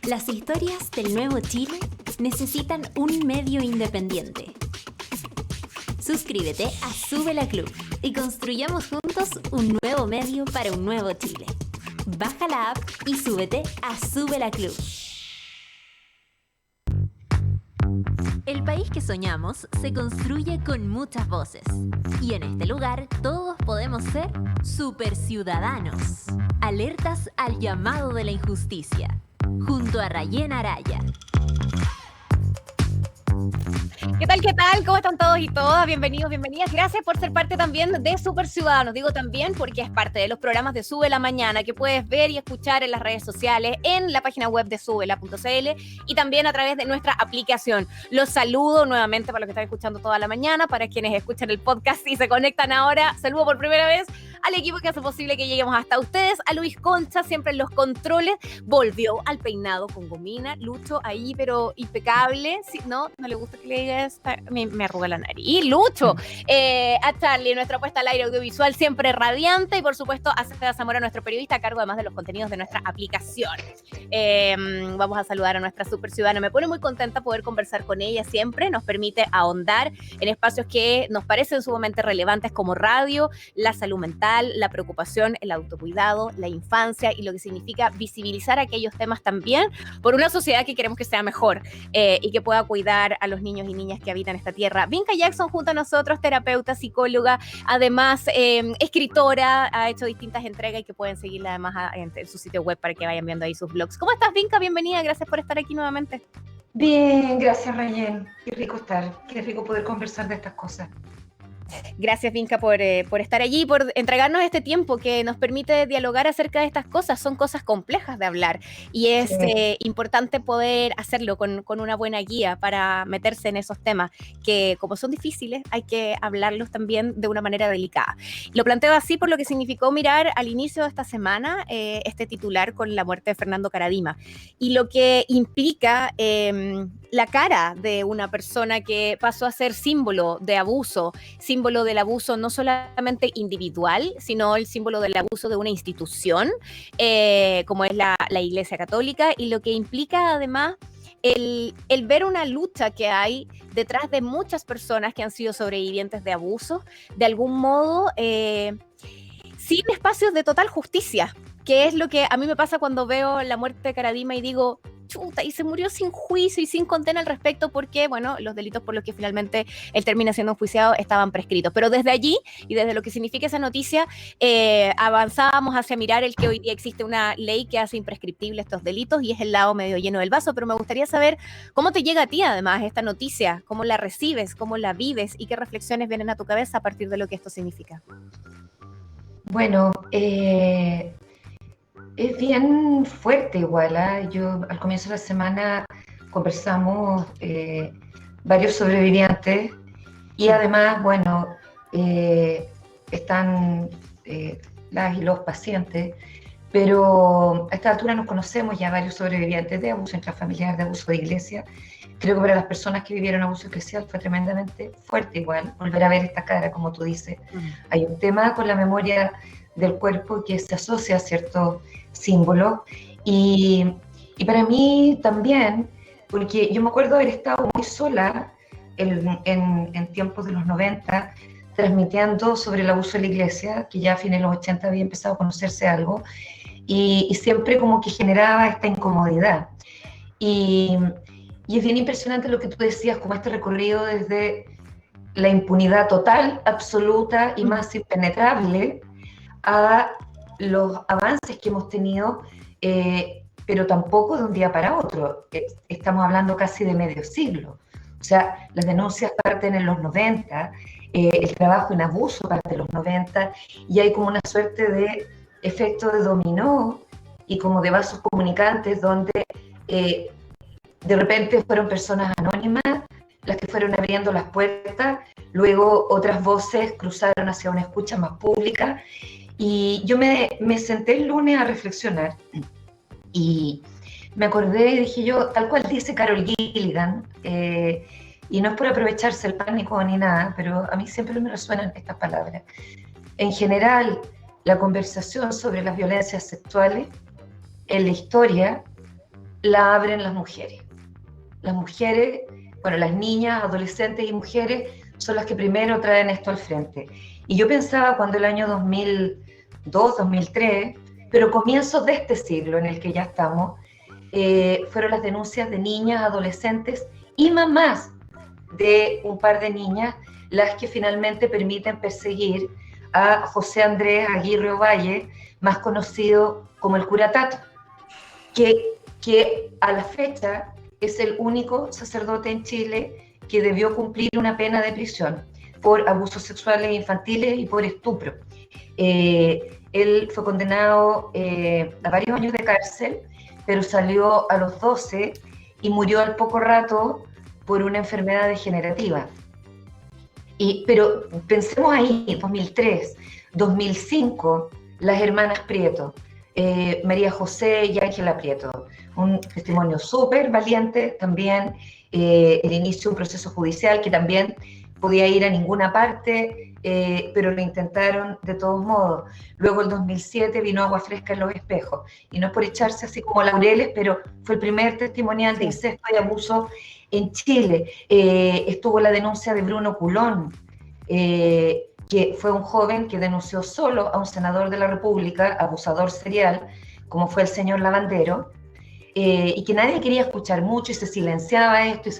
Las historias del nuevo Chile necesitan un medio independiente. Suscríbete a Sube la Club y construyamos juntos un nuevo medio para un nuevo Chile. Baja la app y súbete a Sube la Club. El país que soñamos se construye con muchas voces. Y en este lugar todos podemos ser superciudadanos. Alertas al llamado de la injusticia. Junto a Rayén Araya. ¿Qué tal? ¿Qué tal? ¿Cómo están todos y todas? Bienvenidos, bienvenidas. Gracias por ser parte también de Super Ciudadanos. Digo también porque es parte de los programas de Sube la Mañana que puedes ver y escuchar en las redes sociales, en la página web de subela.cl y también a través de nuestra aplicación. Los saludo nuevamente para los que están escuchando toda la mañana, para quienes escuchan el podcast y se conectan ahora. Saludo por primera vez al equipo que hace posible que lleguemos hasta ustedes, a Luis Concha, siempre en los controles. Volvió al peinado con gomina, Lucho ahí, pero impecable. Sí, no le gusta que le digas, me arruga la nariz. Lucho, a Charlie, nuestra puesta al aire audiovisual, siempre radiante, y por supuesto a César Zamora, nuestro periodista, a cargo además de los contenidos de nuestra aplicación. Vamos a saludar a nuestra super ciudadana. Me pone muy contenta poder conversar con ella siempre. Nos permite ahondar en espacios que nos parecen sumamente relevantes como radio, la salud mental, la preocupación, el autocuidado, la infancia y lo que significa visibilizar aquellos temas también por una sociedad que queremos que sea mejor y que pueda cuidar a los niños y niñas que habitan esta tierra. Vinca Jackson junto a nosotros, terapeuta, psicóloga, además escritora, ha hecho distintas entregas y que pueden seguirla además en su sitio web para que vayan viendo ahí sus blogs. ¿Cómo estás, Vinca? Bienvenida, gracias por estar aquí nuevamente. Bien, gracias, Rayén. Qué rico estar, qué rico poder conversar de estas cosas. Gracias, Vinca, por estar allí, por entregarnos este tiempo que nos permite dialogar acerca de estas cosas. Son cosas complejas de hablar y es importante poder hacerlo con una buena guía para meterse en esos temas que, como son difíciles, hay que hablarlos también de una manera delicada. Lo planteo así por lo que significó mirar al inicio de esta semana este titular con la muerte de Fernando Karadima y lo que implica la cara de una persona que pasó a ser símbolo de abuso, símbolo del abuso no solamente individual, sino el símbolo del abuso de una institución, como es la Iglesia Católica, y lo que implica además el ver una lucha que hay detrás de muchas personas que han sido sobrevivientes de abusos, de algún modo sin espacios de total justicia, que es lo que a mí me pasa cuando veo la muerte de Karadima y digo, chuta, y se murió sin juicio y sin condena al respecto porque, bueno, los delitos por los que finalmente él termina siendo enjuiciado estaban prescritos. Pero desde allí, y desde lo que significa esa noticia, avanzábamos hacia mirar el que hoy día existe una ley que hace imprescriptible estos delitos y es el lado medio lleno del vaso. Pero me gustaría saber cómo te llega a ti, además, esta noticia, cómo la recibes, cómo la vives y qué reflexiones vienen a tu cabeza a partir de lo que esto significa. Bueno, es bien fuerte igual, ¿eh? Yo al comienzo de la semana conversamos varios sobrevivientes y además, bueno, están las y los pacientes, pero a esta altura nos conocemos ya varios sobrevivientes de abuso intrafamiliar, de abuso de iglesia. Creo que para las personas que vivieron abuso eclesial fue tremendamente fuerte igual, volver a ver esta cara, como tú dices. Hay un tema con la memoria del cuerpo que se asocia a ciertos símbolos y para mí también, porque yo me acuerdo haber estado muy sola en tiempos de los 90 transmitiendo sobre el abuso de la iglesia, que ya a fines de los 80 había empezado a conocerse algo y siempre como que generaba esta incomodidad y es bien impresionante lo que tú decías, como este recorrido desde la impunidad total, absoluta y más impenetrable a los avances que hemos tenido, pero tampoco de un día para otro. Estamos hablando casi de medio siglo. O sea, las denuncias parten en los 90, el trabajo en abuso parte en los 90, y hay como una suerte de efecto de dominó y como de vasos comunicantes donde de repente fueron personas anónimas las que fueron abriendo las puertas, luego otras voces cruzaron hacia una escucha más pública. Y yo me senté el lunes a reflexionar y me acordé y dije yo, tal cual dice Carol Gilligan, y no es por aprovecharse el pánico ni nada, pero a mí siempre me resuenan estas palabras. En general, la conversación sobre las violencias sexuales en la historia la abren las mujeres. Las mujeres, bueno, las niñas, adolescentes y mujeres son las que primero traen esto al frente. Y yo pensaba cuando el año 2002, 2003, pero comienzos de este siglo en el que ya estamos, fueron las denuncias de niñas, adolescentes y mamás de un par de niñas las que finalmente permiten perseguir a José Andrés Aguirre Ovalle, más conocido como el Cura Tato, que a la fecha es el único sacerdote en Chile que debió cumplir una pena de prisión por abusos sexuales infantiles y por estupro. Él fue condenado a varios años de cárcel, pero salió a los 12 y murió al poco rato por una enfermedad degenerativa. Pero pensemos ahí, 2003, 2005, las hermanas Prieto, María José y Ángela Prieto, un testimonio súper valiente también, el inicio de un proceso judicial que también podía ir a ninguna parte, pero lo intentaron de todos modos. Luego el 2007 vino Agua Fresca en los Espejos, y no es por echarse así como laureles, pero fue el primer testimonial de incesto y abuso en Chile. Estuvo la denuncia de Bruno Culón, que fue un joven que denunció solo a un senador de la República, abusador serial, como fue el señor Lavandero, y que nadie quería escuchar mucho y se silenciaba esto y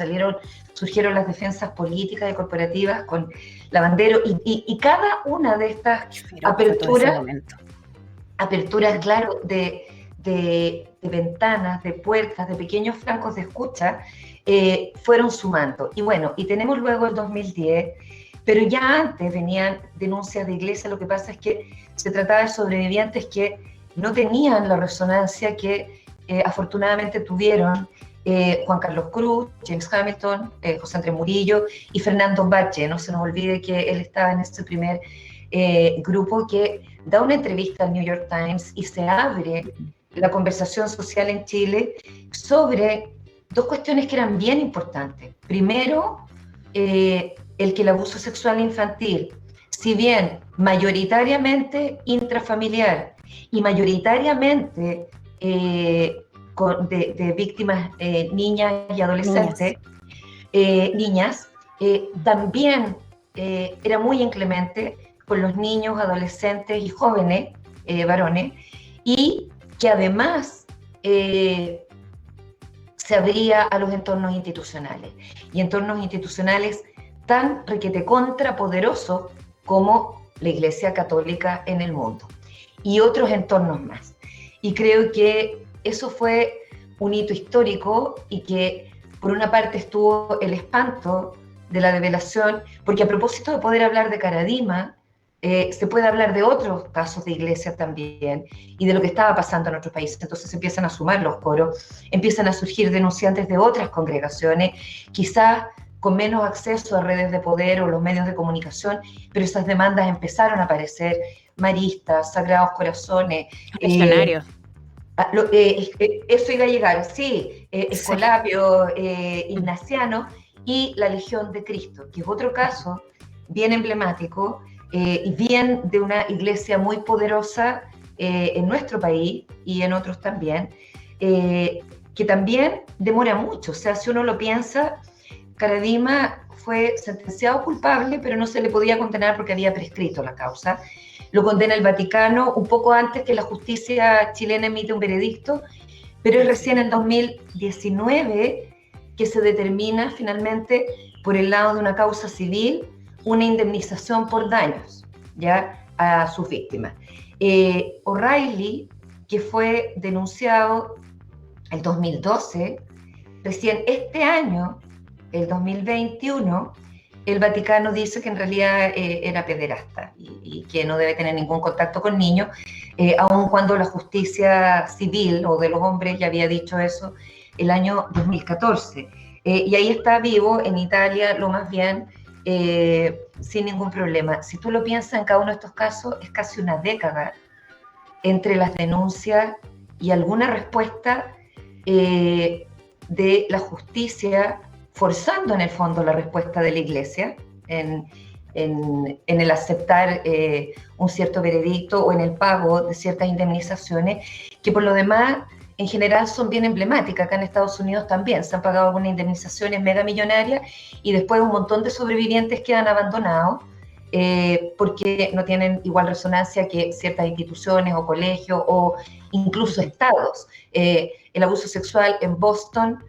surgieron las defensas políticas y corporativas con Lavandero y cada una de estas aperturas, claro, de ventanas, de puertas, de pequeños flancos de escucha, fueron sumando. Y bueno, y tenemos luego el 2010, pero ya antes venían denuncias de iglesia. Lo que pasa es que se trataba de sobrevivientes que no tenían la resonancia que afortunadamente tuvieron Juan Carlos Cruz, James Hamilton, José Andrés Murillo y Fernando Bache. No se nos olvide que él estaba en este primer grupo que da una entrevista al New York Times y se abre la conversación social en Chile sobre dos cuestiones que eran bien importantes. Primero, el que el abuso sexual infantil, si bien mayoritariamente intrafamiliar y mayoritariamente de víctimas niñas y adolescentes, niñas, también era muy inclemente con los niños, adolescentes y jóvenes, varones, y que además se abría a los entornos institucionales, y entornos institucionales tan requete contrapoderosos como la Iglesia Católica en el mundo, y otros entornos más. Y creo que eso fue un hito histórico y que por una parte estuvo el espanto de la revelación, porque a propósito de poder hablar de Caradima, se puede hablar de otros casos de iglesia también y de lo que estaba pasando en otros países. Entonces empiezan a sumar los coros, empiezan a surgir denunciantes de otras congregaciones, quizás con menos acceso a redes de poder o los medios de comunicación, pero esas demandas empezaron a aparecer: Maristas, Sagrados Corazones, eso iba a llegar, sí, Escolapio, Ignaciano y la Legión de Cristo, que es otro caso bien emblemático y bien de una iglesia muy poderosa en nuestro país y en otros también, que también demora mucho. O sea, si uno lo piensa, Caradima fue sentenciado culpable, pero no se le podía condenar porque había prescrito la causa. Lo condena el Vaticano un poco antes que la justicia chilena emite un veredicto, pero es recién en 2019 que se determina finalmente, por el lado de una causa civil, una indemnización por daños ya a sus víctimas. O'Reilly, que fue denunciado el 2012, recién este año, el 2021, el Vaticano dice que en realidad era pederasta y que no debe tener ningún contacto con niños, aun cuando la justicia civil o de los hombres ya había dicho eso el año 2014. Y ahí está vivo en Italia, lo más bien, sin ningún problema. Si tú lo piensas, en cada uno de estos casos es casi una década entre las denuncias y alguna respuesta de la justicia, forzando en el fondo la respuesta de la Iglesia en el aceptar un cierto veredicto o en el pago de ciertas indemnizaciones, que por lo demás en general son bien emblemáticas. Acá en Estados Unidos también se han pagado algunas indemnizaciones mega millonarias y después un montón de sobrevivientes quedan abandonados porque no tienen igual resonancia que ciertas instituciones o colegios o incluso estados. El abuso sexual en Boston,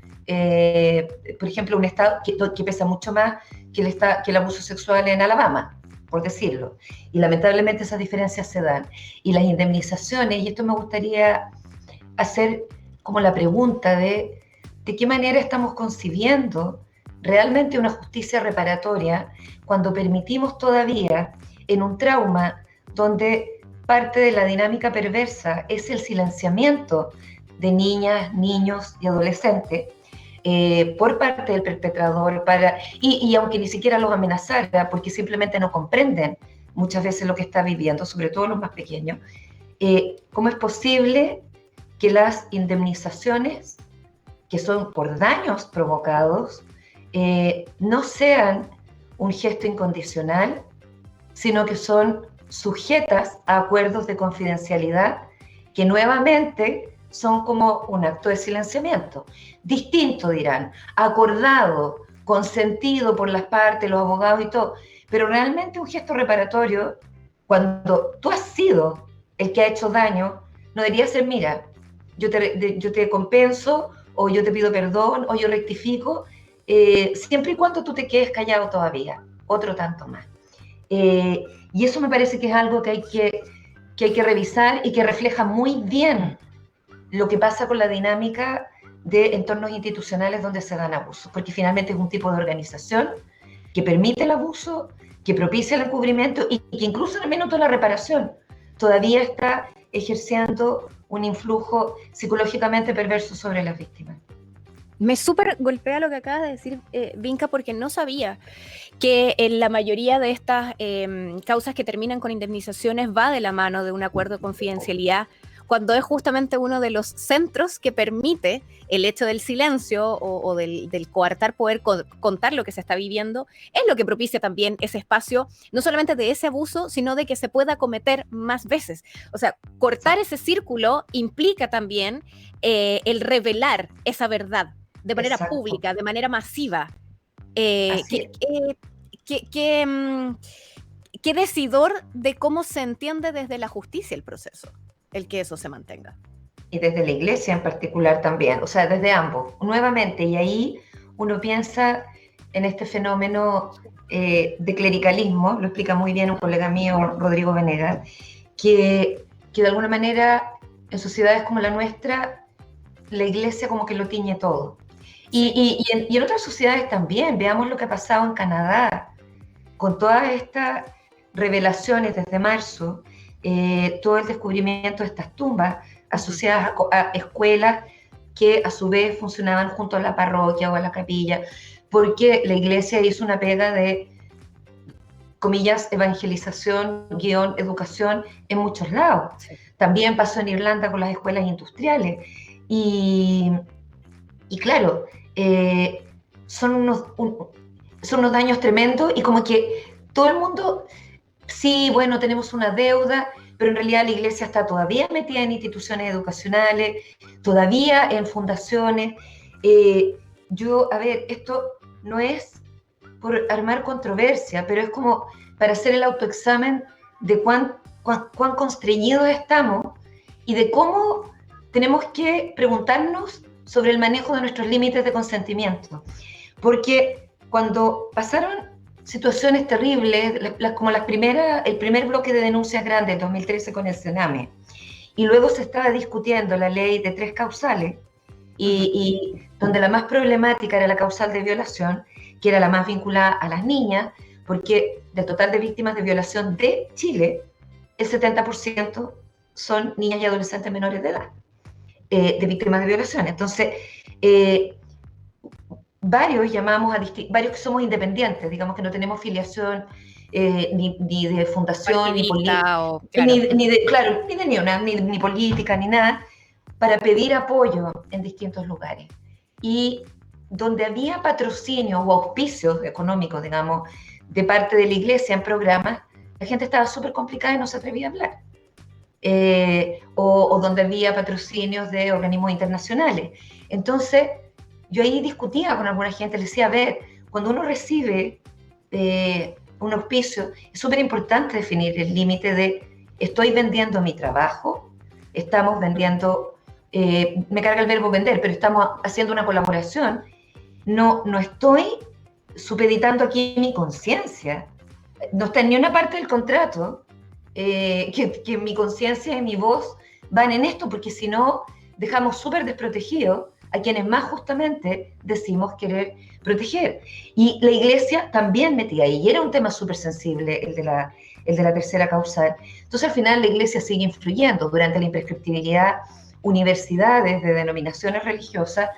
por ejemplo, un estado que pesa mucho más que el abuso sexual en Alabama, por decirlo. Y lamentablemente esas diferencias se dan. Y las indemnizaciones, y esto me gustaría hacer como la pregunta de qué manera estamos concibiendo realmente una justicia reparatoria cuando permitimos todavía en un trauma donde parte de la dinámica perversa es el silenciamiento de niñas, niños y adolescentes por parte del perpetrador y aunque ni siquiera los amenazara porque simplemente no comprenden muchas veces lo que está viviendo, sobre todo los más pequeños, ¿cómo es posible que las indemnizaciones que son por daños provocados no sean un gesto incondicional, sino que son sujetas a acuerdos de confidencialidad que nuevamente son como un acto de silenciamiento? Distinto, dirán, acordado, consentido por las partes, los abogados y todo, pero realmente un gesto reparatorio, cuando tú has sido el que ha hecho daño, no debería ser, mira, yo te compenso, o yo te pido perdón, o yo rectifico, siempre y cuando tú te quedes callado todavía, otro tanto más. Y eso me parece que es algo que hay que revisar y que refleja muy bien lo que pasa con la dinámica de entornos institucionales donde se dan abusos, porque finalmente es un tipo de organización que permite el abuso, que propicia el encubrimiento y que incluso en el minuto de la reparación todavía está ejerciendo un influjo psicológicamente perverso sobre las víctimas. Me súper golpea lo que acabas de decir, Vinca, porque no sabía que en la mayoría de estas causas que terminan con indemnizaciones va de la mano de un acuerdo de confidencialidad, cuando es justamente uno de los centros que permite el hecho del silencio o del coartar poder contar lo que se está viviendo, es lo que propicia también ese espacio, no solamente de ese abuso, sino de que se pueda cometer más veces. O sea, cortar ese círculo implica también el revelar esa verdad de manera pública, de manera masiva. Qué decidor de cómo se entiende desde la justicia el proceso, el que eso se mantenga. Y desde la iglesia en particular también, o sea, desde ambos, nuevamente, y ahí uno piensa en este fenómeno de clericalismo, lo explica muy bien un colega mío, Rodrigo Venegas, que de alguna manera en sociedades como la nuestra, la iglesia como que lo tiñe todo. Y en otras sociedades también, veamos lo que ha pasado en Canadá, con todas estas revelaciones desde marzo, todo el descubrimiento de estas tumbas asociadas a escuelas que a su vez funcionaban junto a la parroquia o a la capilla, porque la iglesia hizo una pega de, comillas, evangelización, educación en muchos lados. Sí. También pasó en Irlanda con las escuelas industriales. Y claro, son unos daños tremendos y como que todo el mundo, sí, bueno, tenemos una deuda, pero en realidad la iglesia está todavía metida en instituciones educacionales, todavía en fundaciones. A ver, esto no es por armar controversia, pero es como para hacer el autoexamen de cuán constreñidos estamos y de cómo tenemos que preguntarnos sobre el manejo de nuestros límites de consentimiento. Porque cuando pasaron situaciones terribles, como el primer bloque de denuncias grandes, el 2013 con el Sename, y luego se estaba discutiendo la ley de 3 causales, y donde la más problemática era la causal de violación, que era la más vinculada a las niñas, porque del total de víctimas de violación de Chile, el 70% son niñas y adolescentes menores de edad, de víctimas de violación. Entonces, varios que somos independientes, digamos que no tenemos filiación ni de fundación, ni política, ni política, ni nada, para pedir apoyo en distintos lugares. Y donde había patrocinio o auspicios económicos, digamos, de parte de la iglesia en programas, la gente estaba súper complicada y no se atrevía a hablar. o donde había patrocinios de organismos internacionales. Entonces, yo ahí discutía con alguna gente, le decía, a ver, cuando uno recibe un auspicio, es súper importante definir el límite de estoy vendiendo mi trabajo, estamos vendiendo, me carga el verbo vender, pero estamos haciendo una colaboración, no estoy supeditando aquí mi conciencia, no está en ni una parte del contrato que mi conciencia y mi voz van en esto, porque si no, dejamos súper desprotegidos a quienes más justamente decimos querer proteger. Y la iglesia también metía ahí, y era un tema súper sensible el de la tercera causal. Entonces al final la iglesia sigue influyendo. Durante la imprescriptibilidad, universidades de denominaciones religiosas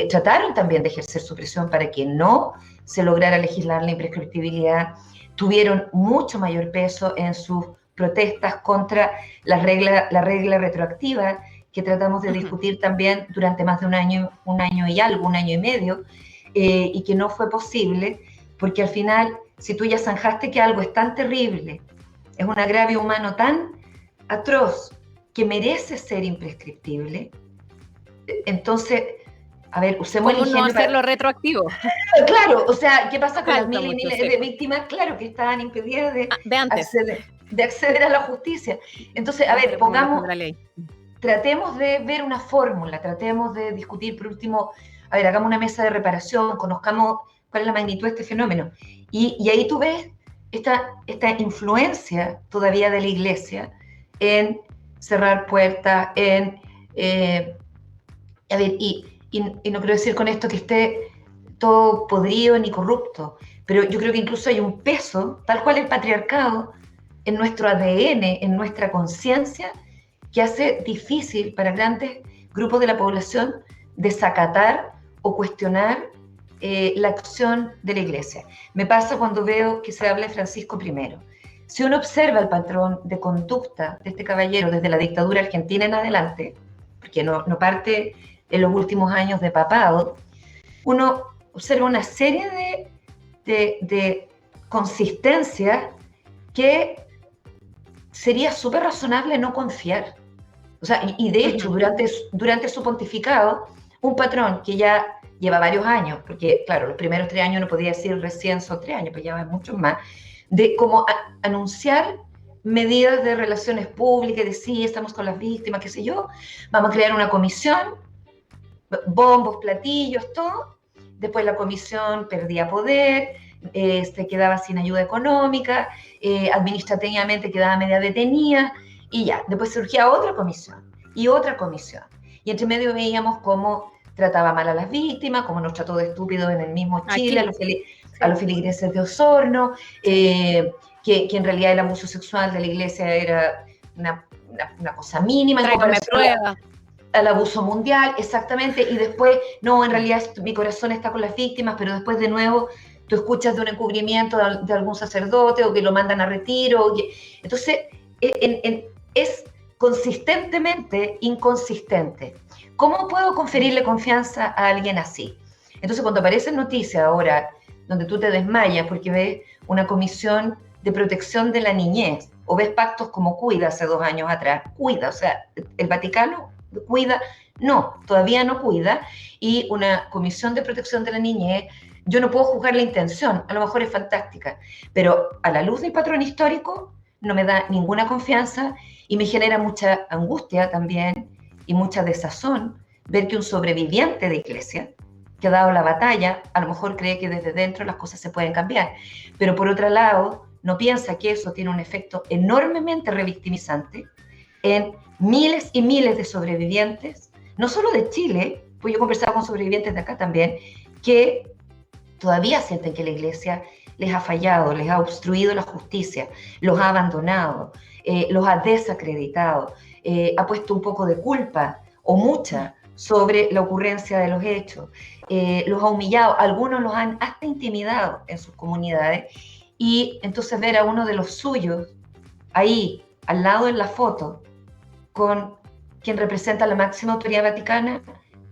trataron también de ejercer su presión para que no se lograra legislar la imprescriptibilidad, tuvieron mucho mayor peso en sus protestas contra la regla retroactiva que tratamos de discutir también durante más de un año y algo, un año y medio, y que no fue posible, porque al final, si tú ya zanjaste que algo es tan terrible, es un agravio humano tan atroz, que merece ser imprescriptible, entonces, a ver, usemos el ¿Cómo ingenio no hacerlo retroactivo? Claro, o sea, ¿qué pasa con las Falta miles y mucho, miles sí. de víctimas? Claro, que estaban impedidas De antes. de acceder a la justicia. Entonces, a ver, tratemos de ver una fórmula, tratemos de discutir, por último, a ver, hagamos una mesa de reparación, conozcamos cuál es la magnitud de este fenómeno. Y ahí tú ves esta influencia todavía de la iglesia en cerrar puertas, a ver, y no quiero decir con esto que esté todo podrido ni corrupto, pero yo creo que incluso hay un peso, tal cual el patriarcado, en nuestro ADN, en nuestra conciencia, que hace difícil para grandes grupos de la población desacatar o cuestionar la acción de la iglesia. Me pasa cuando veo que se habla de Francisco I. Si uno observa el patrón de conducta de este caballero desde la dictadura argentina en adelante, porque no parte en los últimos años de papado, uno observa una serie de consistencias que sería súper razonable no confiar. O sea, y de hecho, durante su pontificado, un patrón que ya lleva varios años, porque claro, los primeros 3 años no podía decir recién son 3 años, pues ya van muchos más, de como anunciar medidas de relaciones públicas, de sí, estamos con las víctimas, qué sé yo, vamos a crear una comisión, bombos, platillos, todo. Después la comisión perdía poder, se quedaba sin ayuda económica, administrativamente quedaba media detenida, y ya, después surgía otra comisión, y otra comisión. Y entre medio veíamos cómo trataba mal a las víctimas, cómo nos trató de estúpidos en el mismo Chile, a los feligreses de Osorno, que en realidad el abuso sexual de la iglesia era una cosa mínima en comparación al abuso mundial, exactamente, y después, no, en realidad mi corazón está con las víctimas, pero después de nuevo tú escuchas de un encubrimiento de algún sacerdote o que lo mandan a retiro. Entonces, es consistentemente inconsistente. ¿Cómo puedo conferirle confianza a alguien así? Entonces, cuando aparecen noticias ahora donde tú te desmayas porque ves una comisión de protección de la niñez o ves pactos como Cuida hace 2 años atrás, Cuida, o sea, el Vaticano cuida, no, todavía no cuida, y una comisión de protección de la niñez, yo no puedo juzgar la intención, a lo mejor es fantástica, pero a la luz del patrón histórico no me da ninguna confianza y me genera mucha angustia también y mucha desazón ver que un sobreviviente de iglesia que ha dado la batalla, a lo mejor cree que desde dentro las cosas se pueden cambiar, pero por otro lado no piensa que eso tiene un efecto enormemente revictimizante en miles y miles de sobrevivientes, no solo de Chile, pues yo he conversado con sobrevivientes de acá también, que todavía sienten que la iglesia les ha fallado, les ha obstruido la justicia, los ha abandonado, los ha desacreditado, ha puesto un poco de culpa o mucha sobre la ocurrencia de los hechos, los ha humillado, algunos los han hasta intimidado en sus comunidades, y entonces ver a uno de los suyos ahí, al lado en la foto, con quien representa la máxima autoridad vaticana,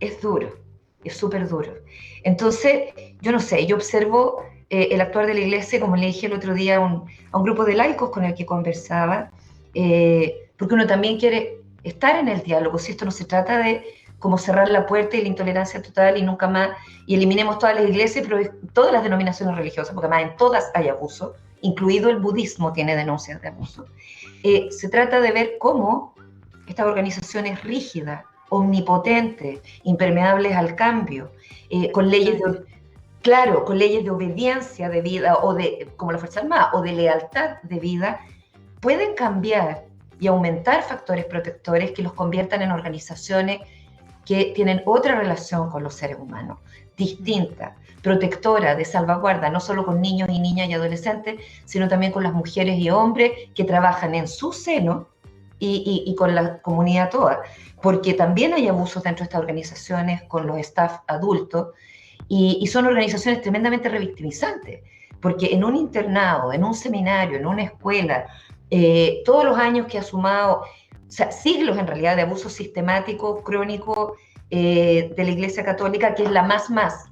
es duro, es súper duro. Entonces, yo no sé, yo observo el actuar de la iglesia, como le dije el otro día a un grupo de laicos con el que conversaba, porque uno también quiere estar en el diálogo, si esto no se trata de como cerrar la puerta y la intolerancia total y nunca más, y eliminemos todas las iglesias, pero todas las denominaciones religiosas, porque además en todas hay abuso, incluido el budismo tiene denuncias de abuso. Se trata de ver cómo estas organizaciones rígidas, omnipotentes, impermeables al cambio, con leyes con leyes de obediencia de vida, o de, como la Fuerza Armada, o de lealtad de vida, pueden cambiar y aumentar factores protectores que los conviertan en organizaciones que tienen otra relación con los seres humanos, distinta, protectora, de salvaguarda, no solo con niños y niñas y adolescentes, sino también con las mujeres y hombres que trabajan en su seno y con la comunidad toda, porque también hay abusos dentro de estas organizaciones con los staff adultos, y son organizaciones tremendamente revictimizantes, porque en un internado, en un seminario, en una escuela, todos los años que ha sumado, o sea, siglos en realidad de abuso sistemático, crónico, de la Iglesia Católica, que es la más.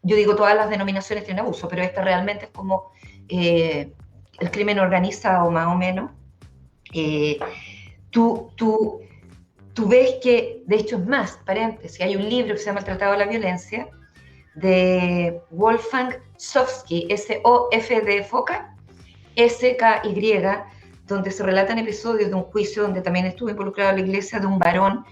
Yo digo, todas las denominaciones tienen abuso, pero esta realmente es como el crimen organizado, más o menos. Tú ves que, de hecho es más, paréntesis, hay un libro que se llama El Tratado de la Violencia, de Wolfgang Sofsky, S-O-F de foca, S-K-Y, donde se relatan episodios de un juicio donde también estuvo involucrada la iglesia, de un varón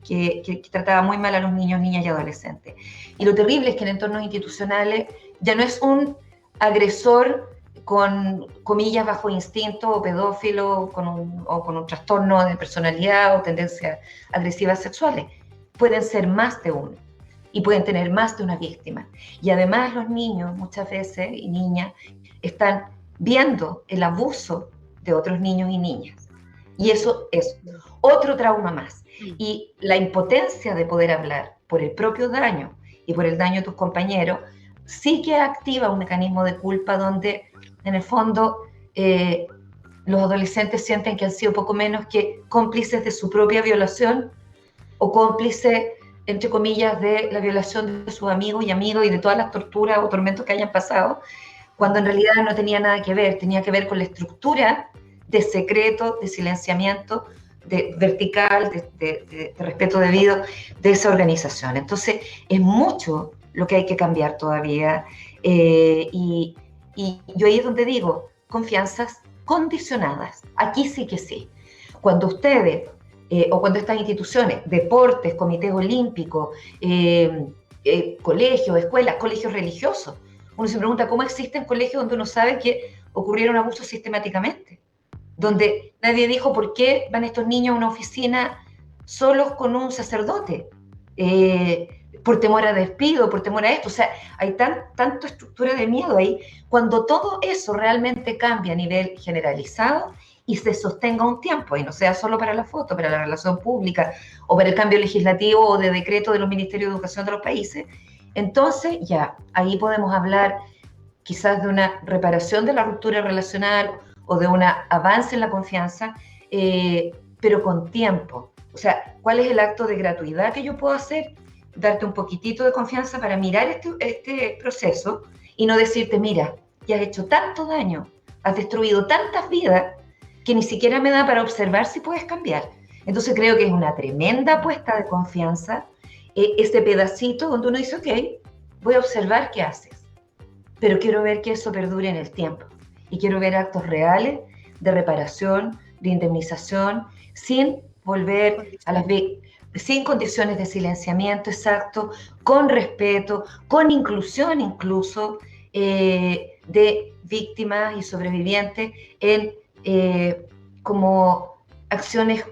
que trataba muy mal a los niños, niñas y adolescentes. Y lo terrible es que en entornos institucionales ya no es un agresor con comillas bajo instinto o pedófilo o con un trastorno de personalidad o tendencias agresivas sexuales. Pueden ser más de uno y pueden tener más de una víctima. Y además los niños muchas veces y niñas están viendo el abuso de otros niños y niñas. Y eso es otro trauma más. Y la impotencia de poder hablar por el propio daño y por el daño de tus compañeros sí que activa un mecanismo de culpa donde, en el fondo, los adolescentes sienten que han sido poco menos que cómplices de su propia violación o cómplices, entre comillas, de la violación de sus amigos y de todas las torturas o tormentos que hayan pasado, cuando en realidad no tenía nada que ver, tenía que ver con la estructura de secreto, de silenciamiento, de vertical, de respeto debido de esa organización. Entonces, es mucho lo que hay que cambiar todavía, y yo ahí es donde digo, confianzas condicionadas. Aquí sí que sí. Cuando ustedes, o cuando estas instituciones, deportes, comités olímpicos, colegios, escuelas, colegios religiosos, uno se pregunta cómo existen colegios donde uno sabe que ocurrieron abusos sistemáticamente, donde nadie dijo por qué van estos niños a una oficina solos con un sacerdote, por temor a despido, por temor a esto. O sea, hay tanta estructura de miedo ahí. Cuando todo eso realmente cambia a nivel generalizado y se sostenga un tiempo, y no sea solo para la foto, para la relación pública, o para el cambio legislativo o de decreto de los ministerios de educación de los países, entonces ya, ahí podemos hablar quizás de una reparación de la ruptura relacional o de un avance en la confianza, pero con tiempo. O sea, ¿cuál es el acto de gratuidad que yo puedo hacer? Darte un poquitito de confianza para mirar este proceso y no decirte, mira, ya has hecho tanto daño, has destruido tantas vidas que ni siquiera me da para observar si puedes cambiar. Entonces creo que es una tremenda apuesta de confianza, este pedacito donde uno dice, ok, voy a observar qué haces, pero quiero ver que eso perdure en el tiempo y quiero ver actos reales de reparación, de indemnización, sin volver a las sin condiciones de silenciamiento, exacto, con respeto, con inclusión incluso, de víctimas y sobrevivientes en como acciones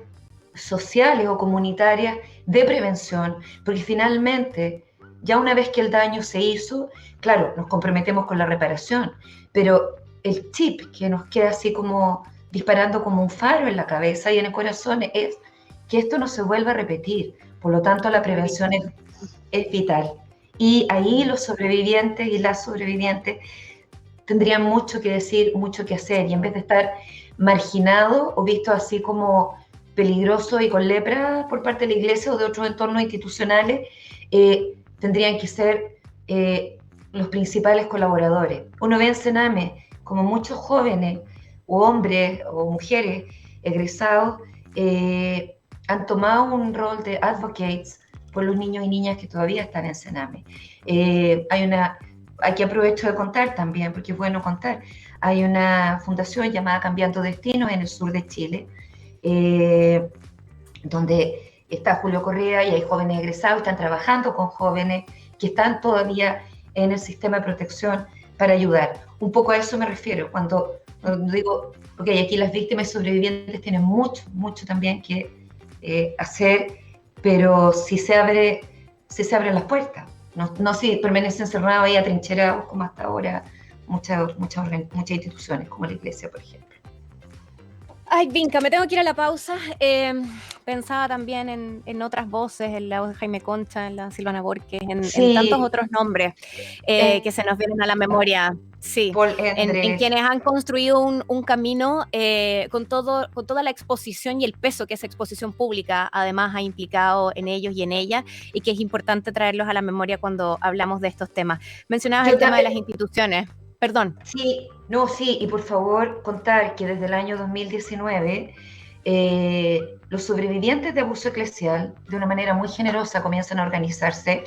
sociales o comunitarias de prevención, porque finalmente, ya una vez que el daño se hizo, claro, nos comprometemos con la reparación, pero el chip que nos queda así como disparando como un faro en la cabeza y en el corazón es que esto no se vuelva a repetir. Por lo tanto, la prevención es vital. Y ahí los sobrevivientes y las sobrevivientes tendrían mucho que decir, mucho que hacer, y en vez de estar marginados o vistos así como peligrosos y con lepra por parte de la iglesia o de otros entornos institucionales, tendrían que ser los principales colaboradores. Uno ve en Sename como muchos jóvenes o hombres o mujeres egresados han tomado un rol de advocates por los niños y niñas que todavía están en Sename. Aquí aprovecho de contar también, porque es bueno contar, hay una fundación llamada Cambiando Destinos en el sur de Chile, donde está Julio Correa y hay jóvenes egresados, están trabajando con jóvenes que están todavía en el sistema de protección para ayudar. Un poco a eso me refiero, cuando digo, ok, aquí las víctimas y sobrevivientes tienen mucho también que hacer, pero si se abren las puertas, no si permanecen encerrados ahí atrincherados como hasta ahora muchas instituciones, como la iglesia, por ejemplo. Ay, Vinca, me tengo que ir a la pausa. Pensaba también en otras voces, en la voz de Jaime Concha, en la de Silvana Borges, en tantos otros nombres que se nos vienen a la memoria. Sí, en quienes han construido un camino con toda la exposición y el peso que esa exposición pública además ha implicado en ellos y en ellas, y que es importante traerlos a la memoria cuando hablamos de estos temas. Mencionabas el tema de las instituciones. Perdón. Sí, y por favor contar que desde el año 2019 los sobrevivientes de abuso eclesial de una manera muy generosa comienzan a organizarse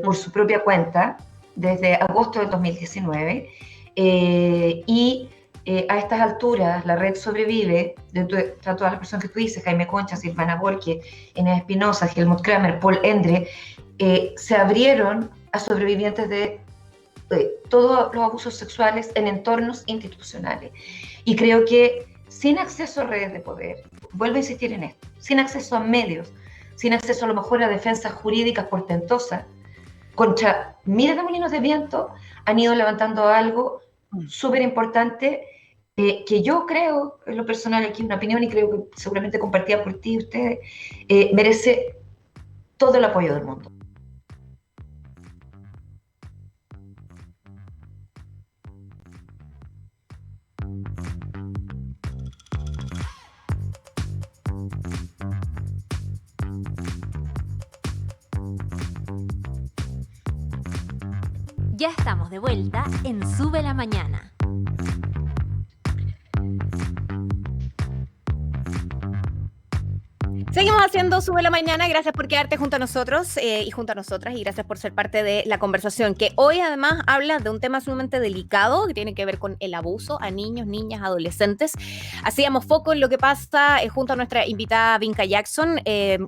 por su propia cuenta desde agosto del 2019 y a estas alturas la red sobrevive de todas las personas que tú dices, Jaime Concha, Silvana Borges, Inés Espinosa, Helmut Kramer, Paul Endre, se abrieron a sobrevivientes de todos los abusos sexuales en entornos institucionales. Y creo que sin acceso a redes de poder, vuelvo a insistir en esto, sin acceso a medios, sin acceso a lo mejor a defensas jurídicas portentosas, contra miles de molinos de viento, han ido levantando algo súper importante que yo creo, en lo personal, aquí una opinión y creo que seguramente compartida por ti y ustedes, merece todo el apoyo del mundo. Ya estamos de vuelta en Sube la Mañana. Seguimos haciendo Sube la Mañana. Gracias por quedarte junto a nosotros y junto a nosotras, y gracias por ser parte de la conversación, que hoy además habla de un tema sumamente delicado que tiene que ver con el abuso a niños, niñas, adolescentes. Hacíamos foco en lo que pasa junto a nuestra invitada Vinca Jackson,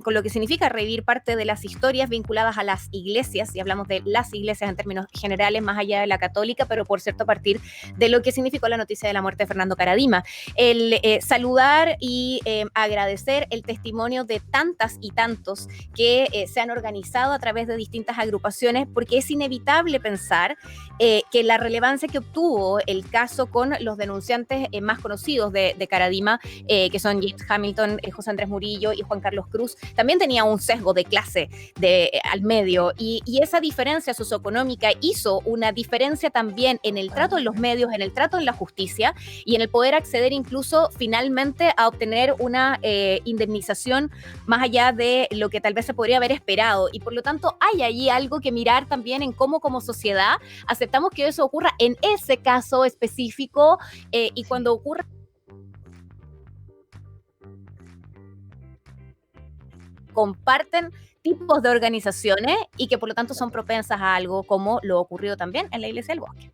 con lo que significa revivir parte de las historias vinculadas a las iglesias, y hablamos de las iglesias en términos generales, más allá de la católica, pero por cierto a partir de lo que significó la noticia de la muerte de Fernando Karadima. El saludar y agradecer el testimonio de tantas y tantos que se han organizado a través de distintas agrupaciones, porque es inevitable pensar que la relevancia que obtuvo el caso con los denunciantes más conocidos de Karadima, que son James Hamilton, José Andrés Murillo y Juan Carlos Cruz, también tenía un sesgo de clase al medio, y esa diferencia socioeconómica hizo una diferencia también en el trato en los medios, en el trato en la justicia y en el poder acceder incluso finalmente a obtener una indemnización más allá de lo que tal vez se podría haber esperado. Y por lo tanto hay allí algo que mirar también en cómo como sociedad aceptamos que eso ocurra en ese caso específico, y cuando ocurre comparten tipos de organizaciones y que por lo tanto son propensas a algo como lo ocurrido también en la Iglesia del Bosque.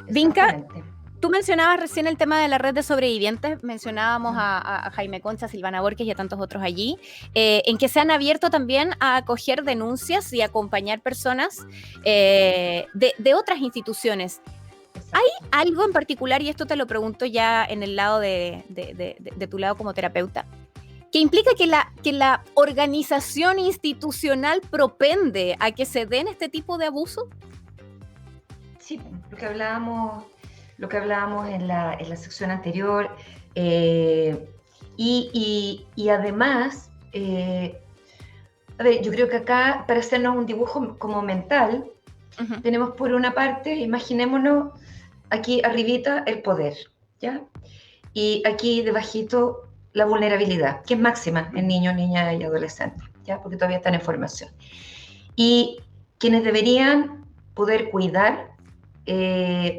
Vinca, tú mencionabas recién el tema de la red de sobrevivientes, mencionábamos a Jaime Concha, a Silvana Borges y a tantos otros allí, en que se han abierto también a acoger denuncias y acompañar personas de otras instituciones. ¿Hay algo en particular, y esto te lo pregunto ya en el lado de tu lado como terapeuta, que implica que la organización institucional propende a que se den este tipo de abusos? Sí, lo que hablábamos en la sección anterior, y además, a ver, yo creo que acá, para hacernos un dibujo como mental, tenemos por una parte, imaginémonos aquí arribita el poder, ¿ya? Y aquí debajito la vulnerabilidad, que es máxima en niños, niñas y adolescentes, ¿ya? Porque todavía están en formación. Y quienes deberían poder cuidar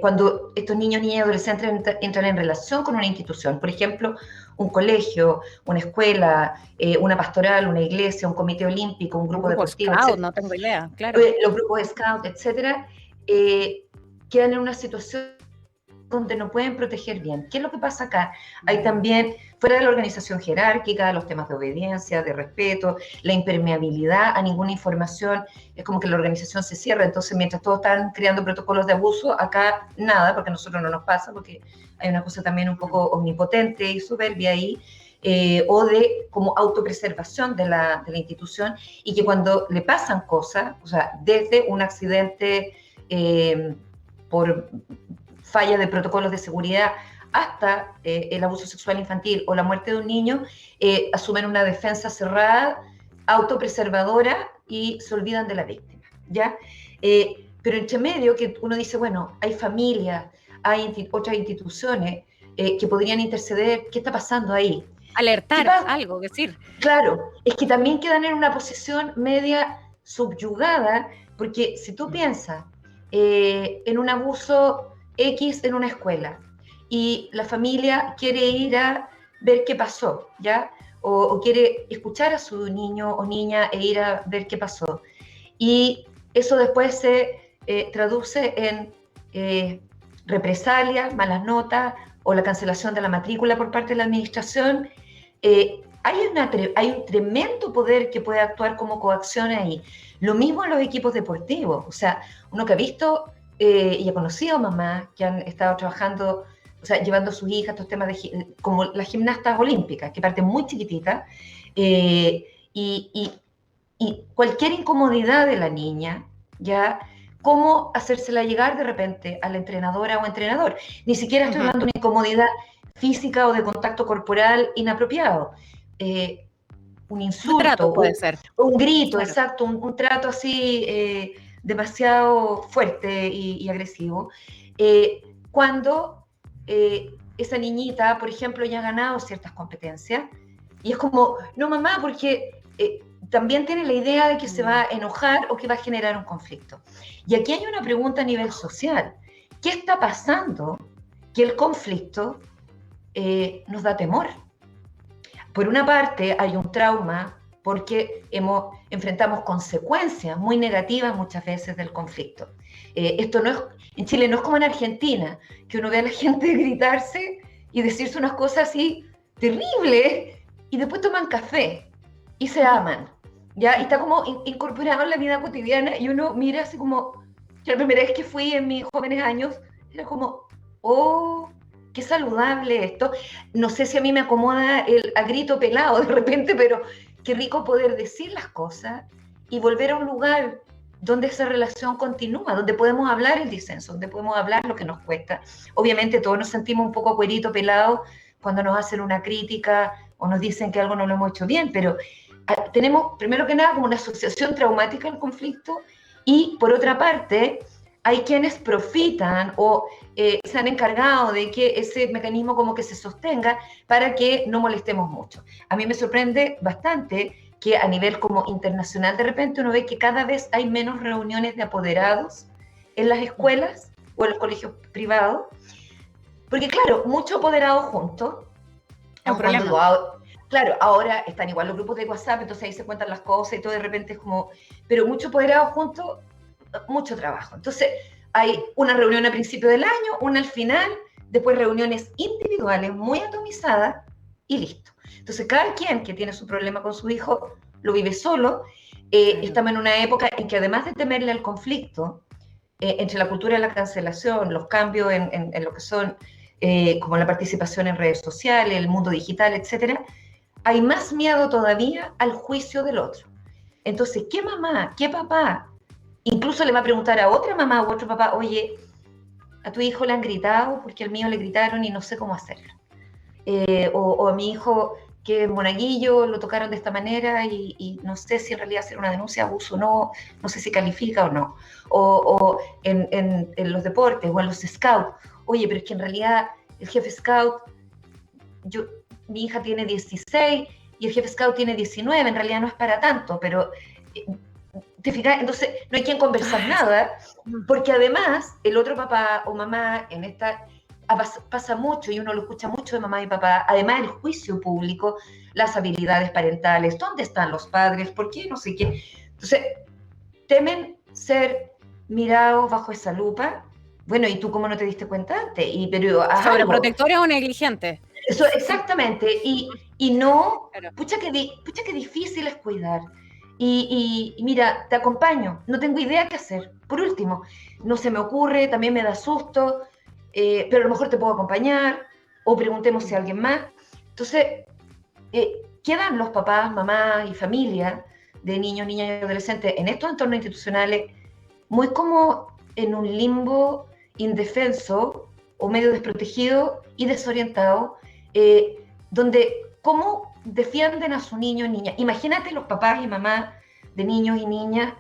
cuando estos niños, niñas y adolescentes entran en relación con una institución, por ejemplo, un colegio, una escuela, una pastoral, una iglesia, un comité olímpico, un Un grupo grupo deportivo, scout, etc. no tengo idea, claro. Los grupos scout, etcétera, quedan en una situación donde no pueden proteger bien. ¿Qué es lo que pasa acá? Hay también, fuera de la organización jerárquica, los temas de obediencia, de respeto, la impermeabilidad a ninguna información, es como que la organización se cierra, entonces mientras todos están creando protocolos de abuso, acá nada, porque a nosotros no nos pasa, porque hay una cosa también un poco omnipotente y soberbia ahí, o de como autopreservación de la institución, y que cuando le pasan cosas, o sea, desde un accidente por falla de protocolos de seguridad hasta el abuso sexual infantil o la muerte de un niño, asumen una defensa cerrada, autopreservadora y se olvidan de la víctima, ¿ya? Pero entre medio que uno dice, bueno, hay familias, hay otras instituciones que podrían interceder, ¿qué está pasando ahí? Alertar, algo, decir. Claro, es que también quedan en una posición media subyugada, porque si tú piensas en un abuso X en una escuela y la familia quiere ir a ver qué pasó, ¿ya? O quiere escuchar a su niño o niña e ir a ver qué pasó. Y eso después se traduce en represalias, malas notas o la cancelación de la matrícula por parte de la administración. Hay un tremendo poder que puede actuar como coacción ahí. Lo mismo en los equipos deportivos. O sea, uno que ha visto y ha conocido mamás que han estado trabajando, o sea, llevando a sus hijas estos temas como las gimnastas olímpicas, que parten muy chiquititas, y cualquier incomodidad de la niña, ya, cómo hacérsela llegar de repente a la entrenadora o entrenador. Ni siquiera estoy hablando de una incomodidad física o de contacto corporal inapropiado. Un insulto, un trato puede ser. Un grito, claro. Exacto, un trato así demasiado fuerte y agresivo. Cuando esa niñita, por ejemplo, ya ha ganado ciertas competencias, y es como, no mamá, porque también tiene la idea de que se va a enojar o que va a generar un conflicto. Y aquí hay una pregunta a nivel social. ¿Qué está pasando que el conflicto nos da temor? Por una parte, hay un trauma porque enfrentamos consecuencias muy negativas muchas veces del conflicto. Esto no es, en Chile no es como en Argentina, que uno ve a la gente gritarse y decirse unas cosas así terribles y después toman café y se aman, ¿ya? Y está como incorporado en la vida cotidiana y uno mira así como, yo la primera vez que fui en mis jóvenes años, era como, oh, qué saludable esto. No sé si a mí me acomoda a grito pelado de repente, pero qué rico poder decir las cosas y volver a un lugar donde esa relación continúa, donde podemos hablar el disenso, donde podemos hablar lo que nos cuesta. Obviamente todos nos sentimos un poco cuerito pelado cuando nos hacen una crítica o nos dicen que algo no lo hemos hecho bien, pero tenemos primero que nada como una asociación traumática al conflicto, y por otra parte hay quienes profitan o se han encargado de que ese mecanismo como que se sostenga para que no molestemos mucho. A mí me sorprende bastante que a nivel como internacional de repente uno ve que cada vez hay menos reuniones de apoderados en las escuelas o en los colegios privados, porque claro, muchos apoderados juntos, es un problema. Claro, ahora están igual los grupos de WhatsApp, entonces ahí se cuentan las cosas y todo de repente es como, pero muchos apoderados juntos, mucho trabajo. Entonces hay una reunión al principio del año, una al final, después reuniones individuales muy atomizadas y listo. Entonces cada quien que tiene su problema con su hijo lo vive solo. Estamos en una época en que además de temerle al conflicto, entre la cultura de la cancelación, los cambios en lo que son como la participación en redes sociales, el mundo digital, etcétera, hay más miedo todavía al juicio del otro. Entonces, ¿qué mamá, qué papá incluso le va a preguntar a otra mamá u otro papá, oye, a tu hijo le han gritado porque al mío le gritaron y no sé cómo hacerlo? O a mi hijo que es monaguillo lo tocaron de esta manera y no sé si en realidad hacer una denuncia de abuso o no, no sé si califica o no. O en los deportes o en los scouts, oye, pero es que en realidad el jefe scout, mi hija tiene 16 y el jefe scout tiene 19, en realidad no es para tanto, pero ¿Te fijas? Entonces no hay quien conversar nada, porque además el otro papá o mamá en esta pasa mucho, y uno lo escucha mucho de mamá y papá, además del juicio público, las habilidades parentales, ¿dónde están los padres? ¿Por qué? No sé qué. Entonces, temen ser mirados bajo esa lupa. Bueno, ¿y tú cómo no te diste cuenta antes? Pero haz algo. ¿Sobreprotectores o negligentes? Eso, exactamente. Y no, Claro. pucha que difícil es cuidar. Y mira, te acompaño, no tengo idea qué hacer. Por último, no se me ocurre, también me da susto, pero a lo mejor te puedo acompañar, o preguntemos si alguien más. Entonces, quedan los papás, mamás y familia de niños, niñas y adolescentes en estos entornos institucionales muy como en un limbo indefenso o medio desprotegido y desorientado, donde cómo defienden a su niño o niña. Imagínate los papás y mamás de niños y niñas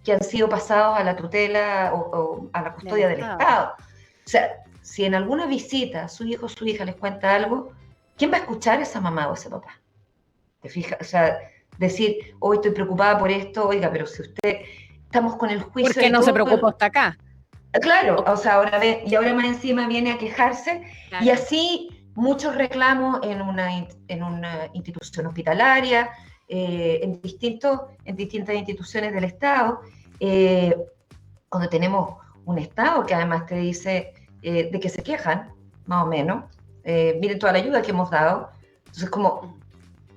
que han sido pasados a la tutela o a la custodia del Estado. O sea, si en alguna visita su hijo o su hija les cuenta algo, ¿quién va a escuchar a esa mamá o ese papá? ¿Te fijas? O sea, decir, hoy estoy preocupada por esto, oiga, pero si usted, estamos con el juicio. ¿Por qué no se preocupó hasta acá? Claro, o sea, ahora más encima viene a quejarse, claro. Y así muchos reclamos en una institución hospitalaria, en distintas instituciones del Estado, cuando tenemos un Estado que además te dice de que se quejan, más o menos, miren toda la ayuda que hemos dado. Entonces, como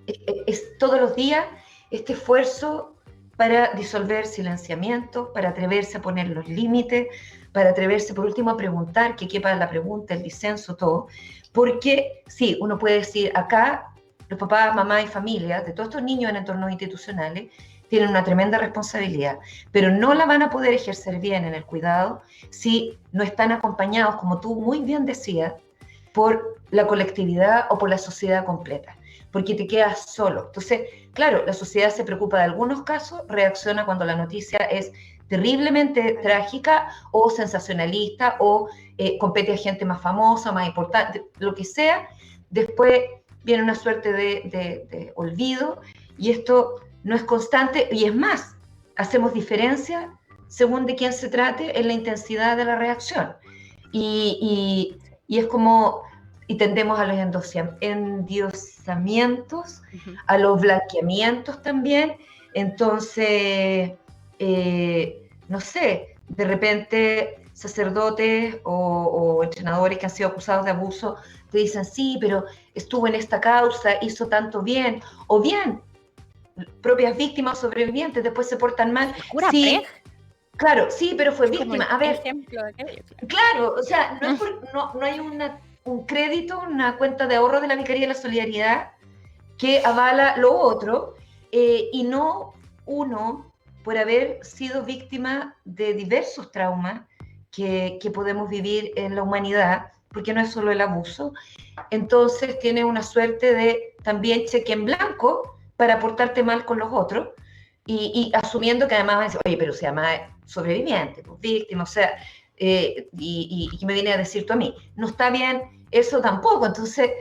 es todos los días este esfuerzo para disolver silenciamientos, para atreverse a poner los límites, para atreverse por último a preguntar, que quepa la pregunta, el disenso, todo. Porque sí, uno puede decir, acá los papás, mamás y familias de todos estos niños en entornos institucionales tienen una tremenda responsabilidad, pero no la van a poder ejercer bien en el cuidado si no están acompañados, como tú muy bien decías, por la colectividad o por la sociedad completa, porque te quedas solo. Entonces, claro, la sociedad se preocupa de algunos casos, reacciona cuando la noticia es terriblemente trágica o sensacionalista o compete a gente más famosa, más importante, lo que sea. Después viene una suerte de olvido y esto no es constante, y es más, hacemos diferencia según de quién se trate en la intensidad de la reacción. Y es como, y tendemos a los endiosamientos, a los blanqueamientos también. Entonces, no sé, de repente sacerdotes o entrenadores que han sido acusados de abuso te dicen, sí, pero estuvo en esta causa, hizo tanto bien, o bien, propias víctimas o sobrevivientes después se portan mal. Sí, claro, sí, pero fue víctima. A ver, claro, o sea, no hay un crédito, una cuenta de ahorro de la Vicaría de la Solidaridad que avala lo otro, y no uno por haber sido víctima de diversos traumas que podemos vivir en la humanidad, porque no es solo el abuso. Entonces tiene una suerte de también cheque en blanco para portarte mal con los otros, y asumiendo que además van a decir, oye, pero se llama sobreviviente, pues víctima, o sea, y ¿qué me viene a decir tú a mí? No está bien eso tampoco. Entonces,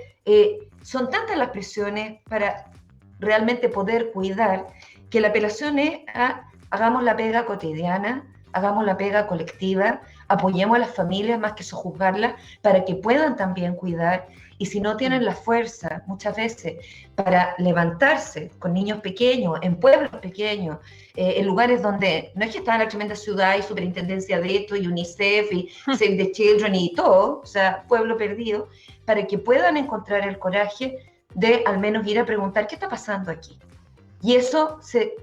son tantas las presiones para realmente poder cuidar, que la apelación es a hagamos la pega cotidiana, hagamos la pega colectiva, apoyemos a las familias más que sojuzgarlas para que puedan también cuidar. Y si no tienen la fuerza muchas veces para levantarse con niños pequeños, en pueblos pequeños, en lugares donde no es que está en la tremenda ciudad y superintendencia de esto y UNICEF y Save the Children y todo, o sea, pueblo perdido, para que puedan encontrar el coraje de al menos ir a preguntar qué está pasando aquí. Y eso se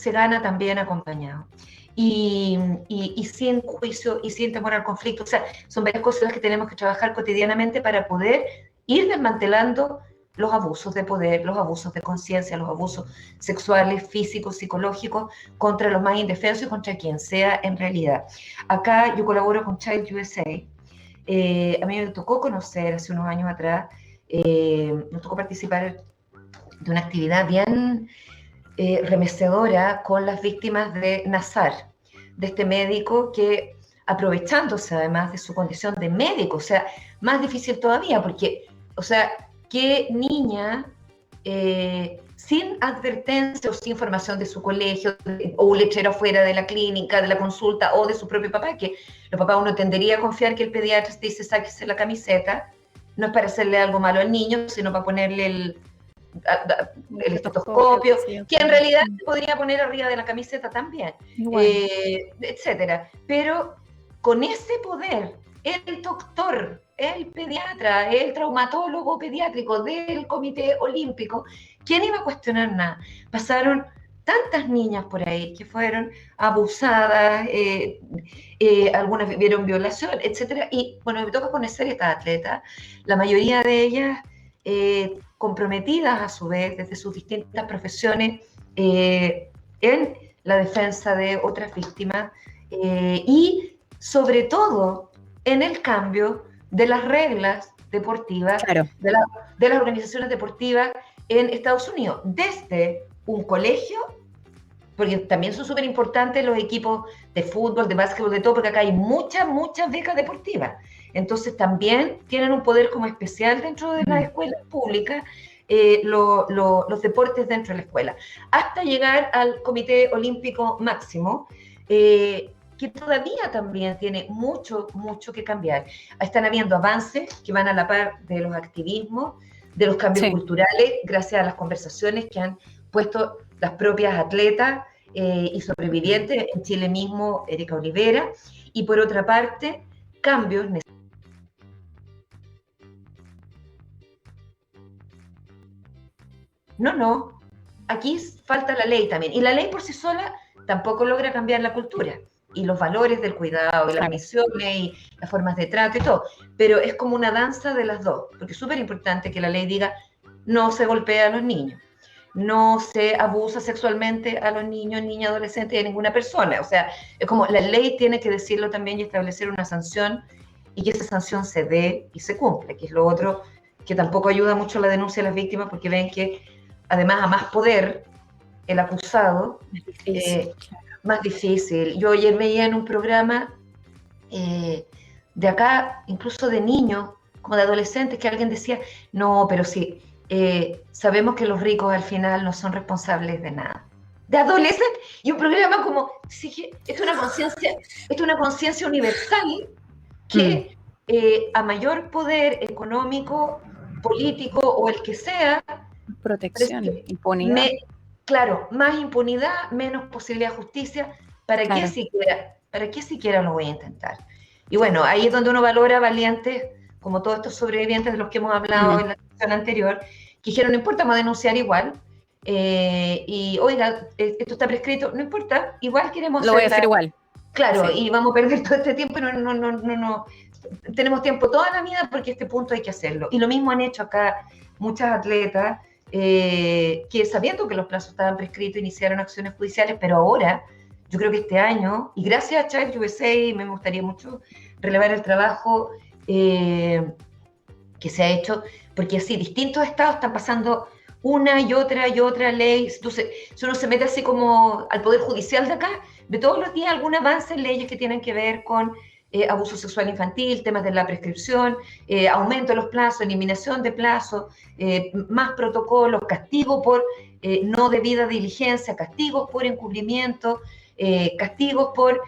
gana también acompañado. Y sin juicio y sin temor al conflicto. O sea, son varias cosas las que tenemos que trabajar cotidianamente para poder ir desmantelando los abusos de poder, los abusos de conciencia, los abusos sexuales, físicos, psicológicos, contra los más indefensos y contra quien sea en realidad. Acá yo colaboro con Child USA. A mí me tocó conocer hace unos años atrás, me tocó participar de una actividad bien remecedora con las víctimas de Nazar, de este médico que, aprovechándose además de su condición de médico, o sea, más difícil todavía, porque, o sea, ¿qué niña sin advertencia o sin información de su colegio, o un lechero afuera de la clínica, de la consulta, o de su propio papá, que los papás uno tendería a confiar que el pediatra te dice sáquese la camiseta, no es para hacerle algo malo al niño, sino para ponerle el estetoscopio, que en realidad se podría poner arriba de la camiseta también, etcétera. Pero con ese poder, el doctor, el pediatra, el traumatólogo pediátrico del Comité Olímpico, ¿quién iba a cuestionar nada? Pasaron tantas niñas por ahí que fueron abusadas, algunas vivieron violación, etcétera. Y bueno, me toca conocer estas atletas, la mayoría de ellas comprometidas a su vez desde sus distintas profesiones en la defensa de otras víctimas y sobre todo en el cambio de las reglas deportivas, de las organizaciones deportivas en Estados Unidos, desde un colegio, porque también son súper importantes los equipos de fútbol, de básquetbol, de todo, porque acá hay muchas becas deportivas. Entonces también tienen un poder como especial dentro de las escuelas públicas, los deportes dentro de la escuela, hasta llegar al Comité Olímpico Máximo, que todavía también tiene mucho que cambiar. Están habiendo avances que van a la par de los activismos, de los cambios culturales, gracias a las conversaciones que han puesto las propias atletas y sobrevivientes, en Chile mismo, Erika Olivera, y por otra parte, cambios necesarios. No, aquí falta la ley también, y la ley por sí sola tampoco logra cambiar la cultura y los valores del cuidado, y las misiones, y las formas de trato y todo, pero es como una danza de las dos, porque es súper importante que la ley diga no se golpea a los niños, no se abusa sexualmente a los niños, niñas, adolescentes y a ninguna persona, o sea, es como la ley tiene que decirlo también y establecer una sanción, y que esa sanción se dé y se cumple, que es lo otro que tampoco ayuda mucho a la denuncia de las víctimas, porque ven que además a más poder el acusado, más difícil. Yo ayer veía en un programa de acá, incluso de niños, como de adolescentes, que alguien decía, no, pero sí, sabemos que los ricos al final no son responsables de nada. De adolescentes, y un programa como, sí, es una conciencia universal que a mayor poder económico, político o el que sea, protección, impunidad. Claro, más impunidad, menos posibilidad de justicia. ¿Para qué siquiera lo voy a intentar? Y bueno, ahí es donde uno valora valientes, como todos estos sobrevivientes de los que hemos hablado en la sesión anterior, que dijeron, no importa, vamos a denunciar igual. Y oiga, esto está prescrito, no importa, igual queremos lo voy a hacer igual. Claro, y vamos a perder todo este tiempo, no. Tenemos tiempo toda la vida porque este punto hay que hacerlo. Y lo mismo han hecho acá muchas atletas, que sabiendo que los plazos estaban prescritos iniciaron acciones judiciales, pero ahora, yo creo que este año, y gracias a Child USA, me gustaría mucho relevar el trabajo que se ha hecho, porque así distintos estados están pasando una y otra ley. Entonces, si uno se mete así como al Poder Judicial de acá, ve todos los días algún avance en leyes que tienen que ver con abuso sexual infantil, temas de la prescripción, aumento de los plazos, eliminación de plazos, más protocolos, castigo por no debida diligencia, castigos por encubrimiento, castigos por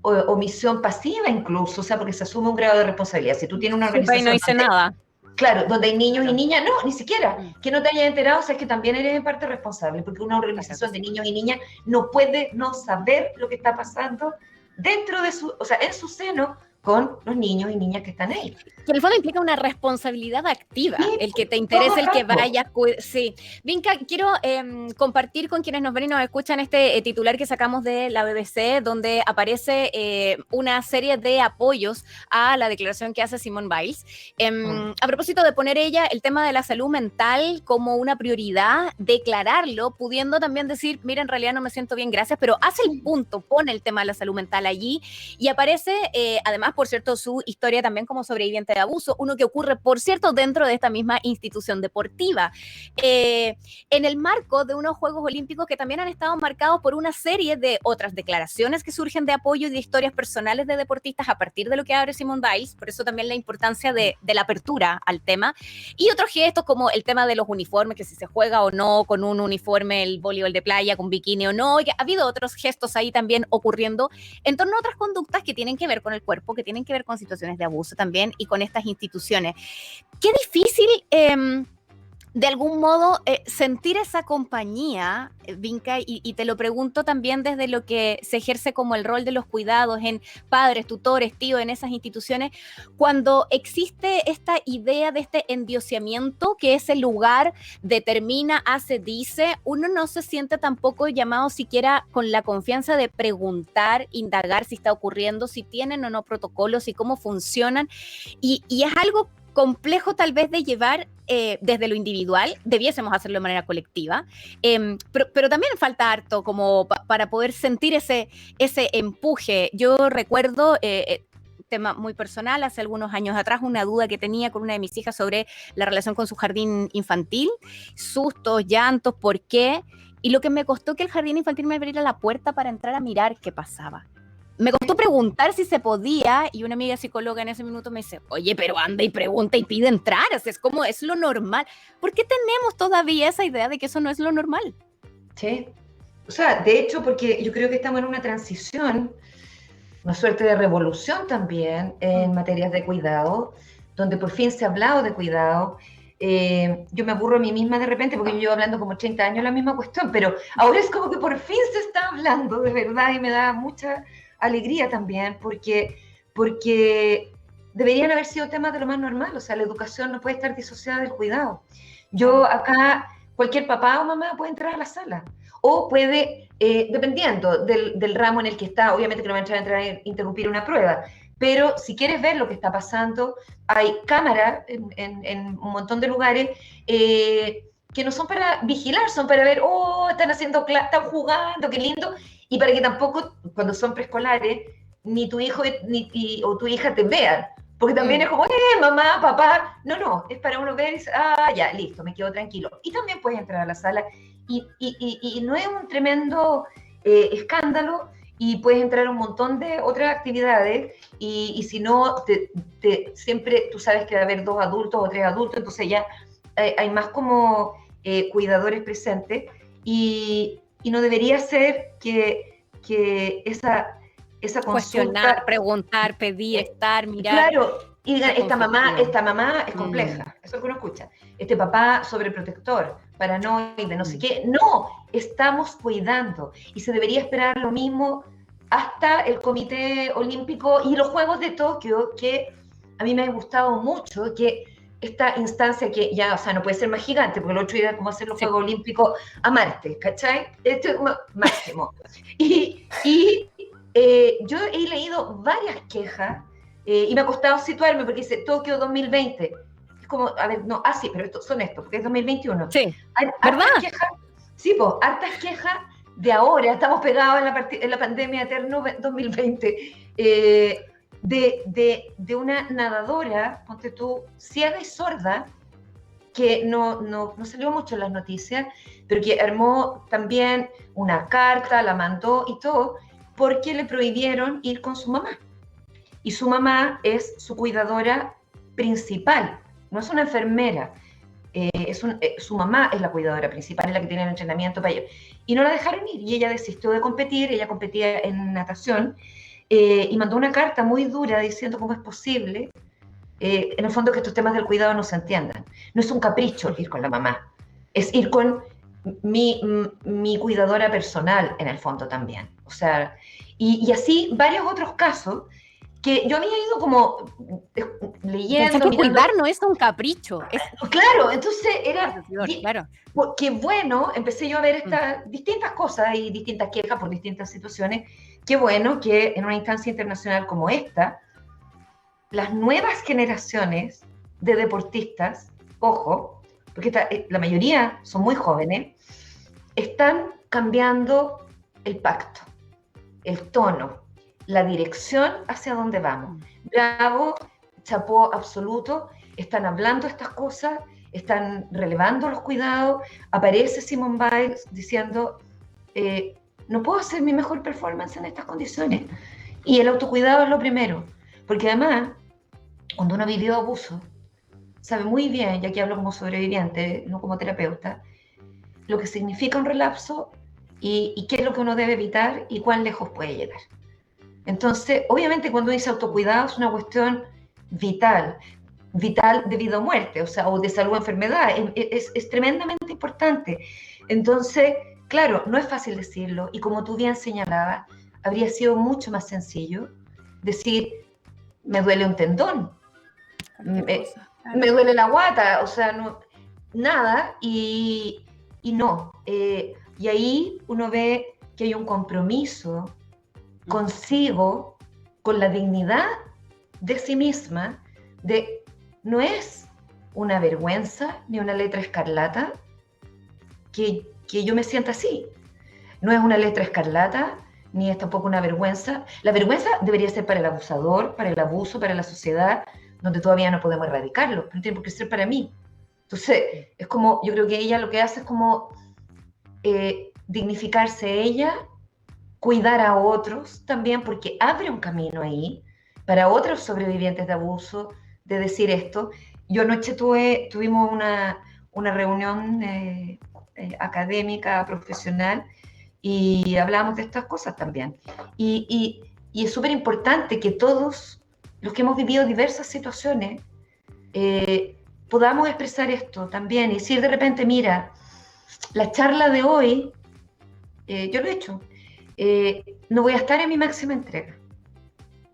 omisión pasiva incluso, o sea, porque se asume un grado de responsabilidad. Si tú tienes una organización... no hice nada. Claro, donde hay niños y niñas, no, ni siquiera, que no te hayas enterado, o sea, es que también eres en parte responsable, porque una organización de niños y niñas no puede no saber lo que está pasando dentro de en su seno, con los niños y niñas que están ahí. Que en el fondo implica una responsabilidad activa, sí, el que te interese, el que vaya. Sí. Vinca, quiero compartir con quienes nos ven y nos escuchan este titular que sacamos de la BBC, donde aparece una serie de apoyos a la declaración que hace Simone Biles. A propósito de poner ella el tema de la salud mental como una prioridad, declararlo, pudiendo también decir, mira, en realidad no me siento bien, gracias, pero hace el punto, pone el tema de la salud mental allí y aparece, además, además, por cierto, su historia también como sobreviviente de abuso, uno que ocurre, por cierto, dentro de esta misma institución deportiva, en el marco de unos Juegos Olímpicos que también han estado marcados por una serie de otras declaraciones que surgen de apoyo y de historias personales de deportistas a partir de lo que abre Simone Biles, por eso también la importancia de la apertura al tema, y otros gestos como el tema de los uniformes, que si se juega o no con un uniforme, el voleibol de playa, con bikini o no, y ha habido otros gestos ahí también ocurriendo en torno a otras conductas que tienen que ver con el cuerpo, que tienen que ver con situaciones de abuso también y con estas instituciones. Qué difícil, de algún modo, sentir esa compañía, Vinca, y te lo pregunto también desde lo que se ejerce como el rol de los cuidados en padres, tutores, tíos, en esas instituciones, cuando existe esta idea de este endioseamiento, que ese lugar determina, hace, dice, uno no se siente tampoco llamado siquiera con la confianza de preguntar, indagar si está ocurriendo, si tienen o no protocolos y cómo funcionan, y es algo complejo tal vez de llevar desde lo individual, debiésemos hacerlo de manera colectiva, pero también falta harto como para poder sentir ese empuje. Yo recuerdo, tema muy personal, hace algunos años atrás, una duda que tenía con una de mis hijas sobre la relación con su jardín infantil, sustos, llantos, ¿por qué? Y lo que me costó que el jardín infantil me abriera la puerta para entrar a mirar qué pasaba. Me costó preguntar si se podía, y una amiga psicóloga en ese minuto me dice, oye, pero anda y pregunta y pide entrar, o sea, es como, es lo normal. ¿Por qué tenemos todavía esa idea de que eso no es lo normal? Sí, o sea, de hecho, porque yo creo que estamos en una transición, una suerte de revolución también en materias de cuidado, donde por fin se ha hablado de cuidado. Yo me aburro a mí misma de repente porque yo llevo hablando como 30 años la misma cuestión, pero ahora es como que por fin se está hablando de verdad y me da mucha alegría también porque deberían haber sido temas de lo más normal, o sea, la educación no puede estar disociada del cuidado. Yo acá, cualquier papá o mamá puede entrar a la sala o puede, dependiendo del ramo en el que está, obviamente que no va a entrar a interrumpir una prueba, pero si quieres ver lo que está pasando, hay cámaras en un montón de lugares que no son para vigilar, son para ver, oh, están jugando, qué lindo, y para que tampoco, cuando son preescolares, ni tu hijo o tu hija te vean, porque también es como, mamá, papá, no, es para uno ver y dice, ya, listo, me quedo tranquilo. Y también puedes entrar a la sala y no es un tremendo escándalo, y puedes entrar a un montón de otras actividades, y si no, siempre tú sabes que va a haber 2 adultos o 3 adultos, entonces ya hay más como cuidadores presentes, y no debería ser que esa consulta... Cuestionar, preguntar, pedir, estar, mirar. Claro, y esta mamá es compleja, eso es lo que uno escucha. Este papá sobreprotector, paranoide, no sé qué. No, estamos cuidando. Y se debería esperar lo mismo hasta el Comité Olímpico y los Juegos de Tokio, que a mí me ha gustado mucho, que esta instancia que ya, o sea, no puede ser más gigante, porque el otro era como hacer los Juegos Olímpicos a Marte, ¿cachai? Esto es máximo. Y yo he leído varias quejas, y me ha costado situarme porque dice Tokio 2020. Es como, a ver, no, sí, pero son estos, porque es 2021. Sí, hay ¿verdad? Quejas, sí, pues, hartas quejas de ahora, estamos pegados en la pandemia eterno 2020, de una nadadora, ponte tú, ciega y sorda, que no salió mucho en las noticias, pero que armó también una carta, la mandó y todo, porque le prohibieron ir con su mamá. Y su mamá es su cuidadora principal, no es una enfermera. Su mamá es la cuidadora principal, es la que tiene el entrenamiento para ello. Y no la dejaron ir, y ella desistió de competir, ella competía en natación, y mandó una carta muy dura diciendo cómo es posible, en el fondo, que estos temas del cuidado no se entiendan. No es un capricho ir con la mamá, es ir con mi cuidadora personal, en el fondo también. O sea, y así varios otros casos que yo había ido como leyendo. Que cuidar no es un capricho. Claro, entonces era... Claro. Qué bueno, empecé yo a ver estas distintas cosas y distintas quejas por distintas situaciones. Qué bueno que en una instancia internacional como esta, las nuevas generaciones de deportistas, ojo, porque la mayoría son muy jóvenes, están cambiando el pacto, el tono, la dirección hacia donde vamos. Bravo, chapó absoluto, están hablando estas cosas, están relevando los cuidados, aparece Simone Biles diciendo, no puedo hacer mi mejor performance en estas condiciones. Y el autocuidado es lo primero, porque además, cuando uno vivió abuso, sabe muy bien, y aquí hablo como sobreviviente, no como terapeuta, lo que significa un relapso y qué es lo que uno debe evitar y cuán lejos puede llegar. Entonces, obviamente cuando dice autocuidado es una cuestión vital, vital de vida o muerte, o sea, o de salud o enfermedad, es tremendamente importante. Entonces, claro, no es fácil decirlo, y como tú bien señalabas, habría sido mucho más sencillo decir, me duele un tendón, me duele la guata, o sea, no, nada, y no. Y ahí uno ve que hay un compromiso consigo, con la dignidad de sí misma, de no es una vergüenza ni una letra escarlata que yo me sienta así. No es una letra escarlata, ni es tampoco una vergüenza. La vergüenza debería ser para el abusador, para el abuso, para la sociedad, donde todavía no podemos erradicarlo, pero no tiene por qué ser para mí. Entonces, es como, yo creo que ella lo que hace es como dignificarse ella, cuidar a otros también, porque abre un camino ahí para otros sobrevivientes de abuso, de decir esto. Yo anoche tuvimos una reunión académica, profesional, y hablamos de estas cosas también. Y es súper importante que todos los que hemos vivido diversas situaciones podamos expresar esto también y decir de repente, mira, la charla de hoy, yo lo he hecho, no voy a estar en mi máxima entrega.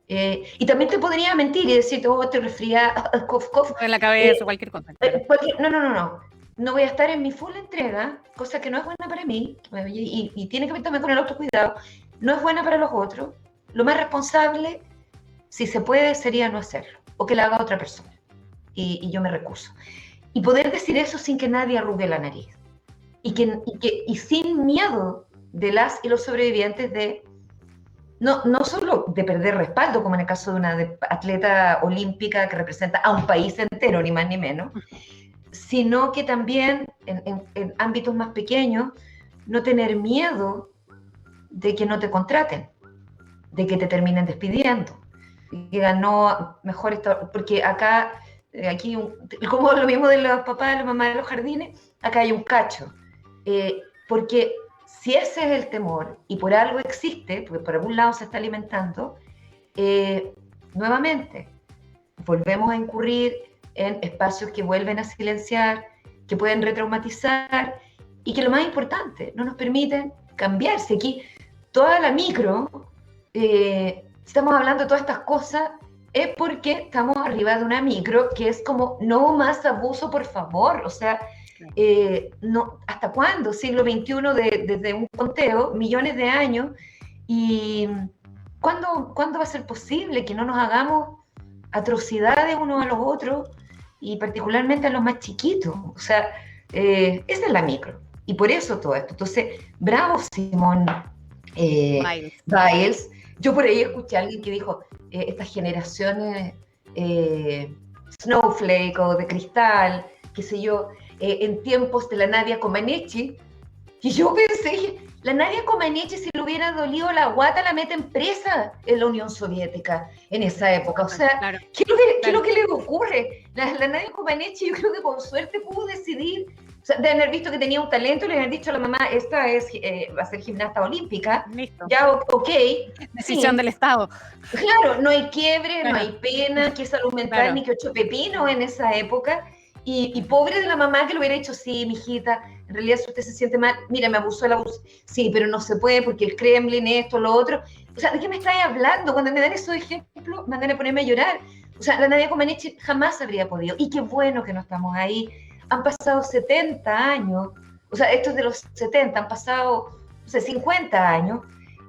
Y también te podría mentir y decirte, oh, te resfría, cough, cough. En la cabeza, cualquier cosa. Claro. No. No voy a estar en mi full entrega, cosa que no es buena para mí, y tiene que ver también con el autocuidado, no es buena para los otros. Lo más responsable, si se puede, sería no hacerlo, o que la haga otra persona. Y yo me recuso. Y poder decir eso sin que nadie arrugue la nariz. Y sin miedo de las y los sobrevivientes de no solo de perder respaldo, como en el caso de una atleta olímpica que representa a un país entero, ni más ni menos, sino que también en ámbitos más pequeños, no tener miedo de que no te contraten, de que te terminen despidiendo, y que ganó mejor esto, porque aquí, como lo mismo de los papás, de las mamás de los jardines, acá hay un cacho, porque si ese es el temor, y por algo existe, porque por algún lado se está alimentando, nuevamente, volvemos a incurrir en espacios que vuelven a silenciar, que pueden retraumatizar, y que lo más importante, no nos permiten cambiarse. Aquí, toda la micro, estamos hablando de todas estas cosas, es porque estamos arriba de una micro que es como, no más abuso, por favor, o sea, no, ¿hasta cuándo? Siglo XXI desde un conteo, millones de años, y ¿cuándo va a ser posible que no nos hagamos atrocidades unos a los otros, y particularmente a los más chiquitos? O sea, esa es la micro, y por eso todo esto. Entonces, bravo Simone Biles. Yo por ahí escuché a alguien que dijo, estas generaciones Snowflake o de cristal, qué sé yo, en tiempos de la Nadia Comaneci, y yo pensé, la Nadia Comaneci, si le hubiera dolido la guata, la meten presa en la Unión Soviética en esa época. O sea, claro, ¿qué es lo que le ocurre? La Nadia Comaneci, yo creo que con suerte pudo decidir, o sea, de haber visto que tenía un talento, le habían dicho a la mamá, esta va a ser gimnasta olímpica. Listo. Ya, ok. Decisión del Estado. Claro, no hay quiebre, claro, no hay pena, que salud mental, claro, ni que ocho pepinos en esa época. Y pobre de la mamá que le hubiera dicho, sí, mijita, en realidad si usted se siente mal, mira, me abusó el abuso. Sí, pero no se puede porque el Kremlin, esto, lo otro. O sea, ¿de qué me estáis hablando? Cuando me dan esos ejemplos, me dan a ponerme a llorar. O sea, la Nadia Comaneci jamás habría podido. Y qué bueno que no estamos ahí. Han pasado 70 años, o sea, estos de los 70, han pasado, no sé, 50 años,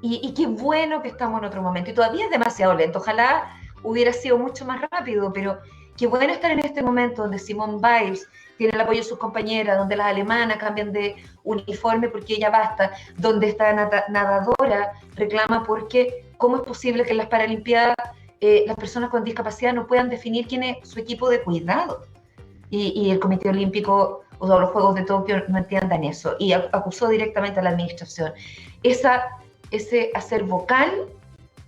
y qué bueno que estamos en otro momento. Y todavía es demasiado lento. Ojalá hubiera sido mucho más rápido, pero qué bueno estar en este momento donde Simone Biles tiene el apoyo de sus compañeras, donde las alemanas cambian de uniforme porque ya basta, donde esta nadadora reclama porque cómo es posible que en las Paralimpiadas las personas con discapacidad no puedan definir quién es su equipo de cuidado. Y el Comité Olímpico o los Juegos de Tokio no entiendan eso. Y acusó directamente a la administración. Ese hacer vocal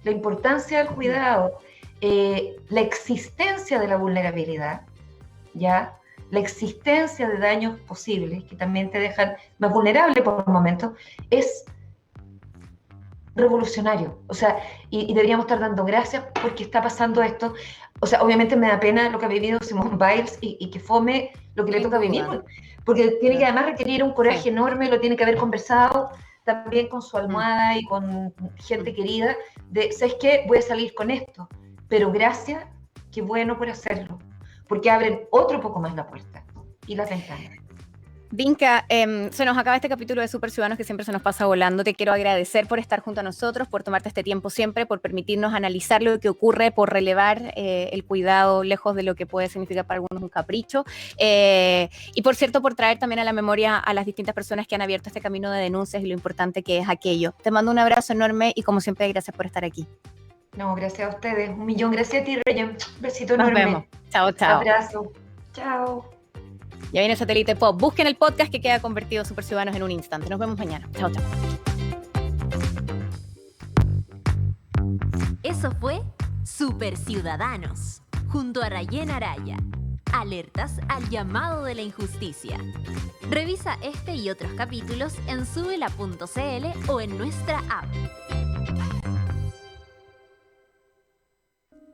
la importancia del cuidado, la existencia de la vulnerabilidad, ¿ya? La existencia de daños posibles que también te dejan más vulnerable por un momento, es revolucionario. O sea, y deberíamos estar dando gracias porque está pasando esto. O sea, obviamente me da pena lo que ha vivido Simone Biles y que fome lo que le toca vivir, porque tiene que además requerir un coraje enorme, lo tiene que haber conversado también con su almohada y con gente querida, de, ¿sabes qué? Voy a salir con esto, pero gracias, qué bueno por hacerlo, porque abren otro poco más la puerta y las ventanas. Vinca, se nos acaba este capítulo de Super Ciudadanos que siempre se nos pasa volando. Te quiero agradecer por estar junto a nosotros, por tomarte este tiempo siempre, por permitirnos analizar lo que ocurre, por relevar el cuidado lejos de lo que puede significar para algunos un capricho. Y por cierto, por traer también a la memoria a las distintas personas que han abierto este camino de denuncias y lo importante que es aquello. Te mando un abrazo enorme y como siempre, gracias por estar aquí. No, gracias a ustedes. 1.000.000 gracias a ti, Reyes. Un besito enorme. Nos vemos. Chao, chao. Abrazo. Chao. Ya viene Satélite Pop. Busquen el podcast que queda convertido Super Ciudadanos en un instante. Nos vemos mañana. Chao, chao. Eso fue Super Ciudadanos, junto a Rayen Araya. Alertas al llamado de la injusticia. Revisa este y otros capítulos en subela.cl o en nuestra app.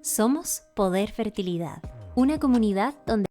Somos Poder Fertilidad, una comunidad donde